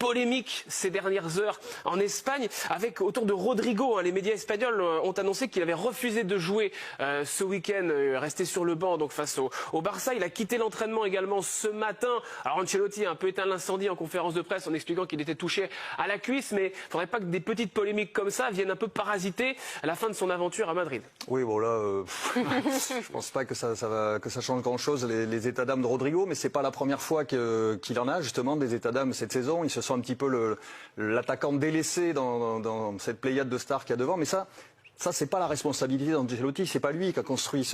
polémique ces dernières heures en Espagne, avec autour de Rodrigo. Les médias espagnols ont annoncé qu'il avait refusé de jouer ce week-end, resté sur le banc donc face au Barça. Il a quitté l'entraînement également ce matin. Alors Ancelotti a un peu éteint l'incendie en conférence de presse en expliquant qu'il était touché à la cuisse, mais il ne faudrait pas que des petites polémiques comme ça viennent un peu parasiter à la fin de son aventure à Madrid. Oui, bon là, je pense pas que ça change grand-chose les états d'âme de Rodrigo, mais c'est pas la première fois qu'il en a justement des états d'âme cette saison. Il se sent un petit peu l'attaquant délaissé dans cette pléiade de stars qu'il y a devant, mais ça c'est pas la responsabilité d'Ancelotti, c'est pas lui qui a construit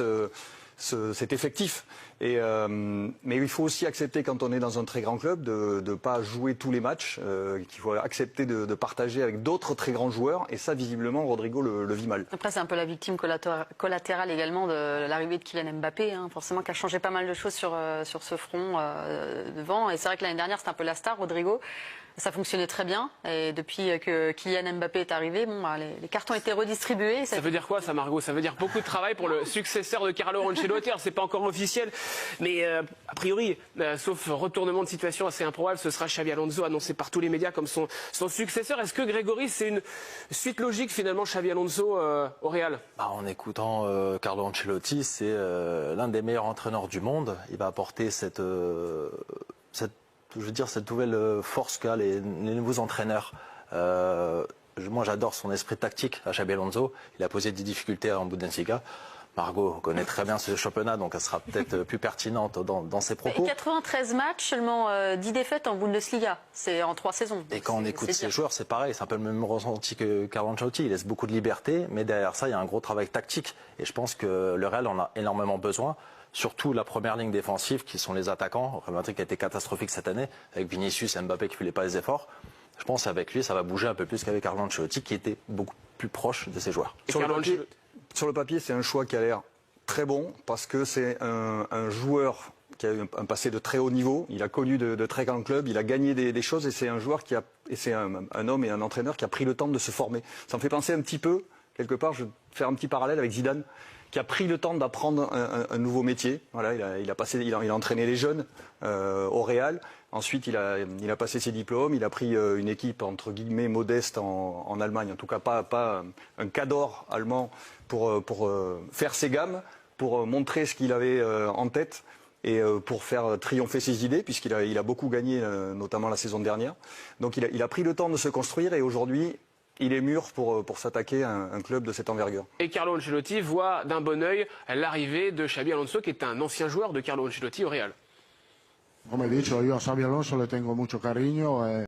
cet effectif. Mais il faut aussi accepter, quand on est dans un très grand club, de ne pas jouer tous les matchs, qu'il faut accepter de partager avec d'autres très grands joueurs, et ça visiblement Rodrigo le vit mal. Après c'est un peu la victime collatérale également de l'arrivée de Kylian Mbappé, forcément, qui a changé pas mal de choses sur ce front devant, et c'est vrai que l'année dernière c'était un peu la star, Rodrigo. Ça fonctionnait très bien, et depuis que Kylian Mbappé est arrivé, les cartons étaient redistribués. Ça veut dire quoi ça, Margot? Ça veut dire beaucoup de travail pour le successeur de Carlo Ancelotti. Alors c'est pas encore officiel, mais a priori, sauf retournement de situation assez improbable, ce sera Xabi Alonso, annoncé par tous les médias comme son successeur. Est-ce que Grégory, c'est une suite logique finalement, Xabi Alonso au Real? En écoutant Carlo Ancelotti, c'est l'un des meilleurs entraîneurs du monde. Il va apporter cette nouvelle force qu'a les nouveaux entraîneurs. Moi, j'adore son esprit tactique à Xabi Alonso. Il a posé des difficultés en Bundesliga. Margot connaît très bien ce championnat, donc elle sera peut-être plus pertinente dans ses propos. Et 93 matchs, seulement 10 défaites en Bundesliga. C'est en 3 saisons. Et quand on écoute ses joueurs, c'est pareil. C'est un peu le même ressenti que Carlo Ancelotti. Il laisse beaucoup de liberté, mais derrière ça, il y a un gros travail tactique. Et je pense que le Real en a énormément besoin. Surtout la première ligne défensive, qui sont les attaquants. Real Madrid qui a été catastrophique cette année, avec Vinicius et Mbappé qui ne faisaient pas les efforts. Je pense qu'avec lui, ça va bouger un peu plus qu'avec Carlo Ancelotti, qui était beaucoup plus proche de ses joueurs. Sur le papier, c'est un choix qui a l'air très bon, parce que c'est un joueur qui a eu un passé de très haut niveau. Il a connu de très grands clubs, il a gagné des choses, et c'est un joueur c'est un homme et un entraîneur qui a pris le temps de se former. Ça me fait penser un petit peu, quelque part, je vais faire un petit parallèle avec Zidane, qui a pris le temps d'apprendre un nouveau métier. Voilà, il a entraîné les jeunes au Real. Ensuite, il a passé ses diplômes. Il a pris une équipe entre guillemets modeste en Allemagne, en tout cas pas un cadre allemand pour faire ses gammes, pour montrer ce qu'il avait en tête et pour faire triompher ses idées, puisqu'il a beaucoup gagné, notamment la saison dernière. Donc il a pris le temps de se construire, et aujourd'hui, il est mûr pour s'attaquer à un club de cette envergure. Et Carlo Ancelotti voit d'un bon œil l'arrivée de Xabi Alonso, qui est un ancien joueur de Carlo Ancelotti au Real. Come dicevo, io a Xabi Alonso le tengo mucho cariño.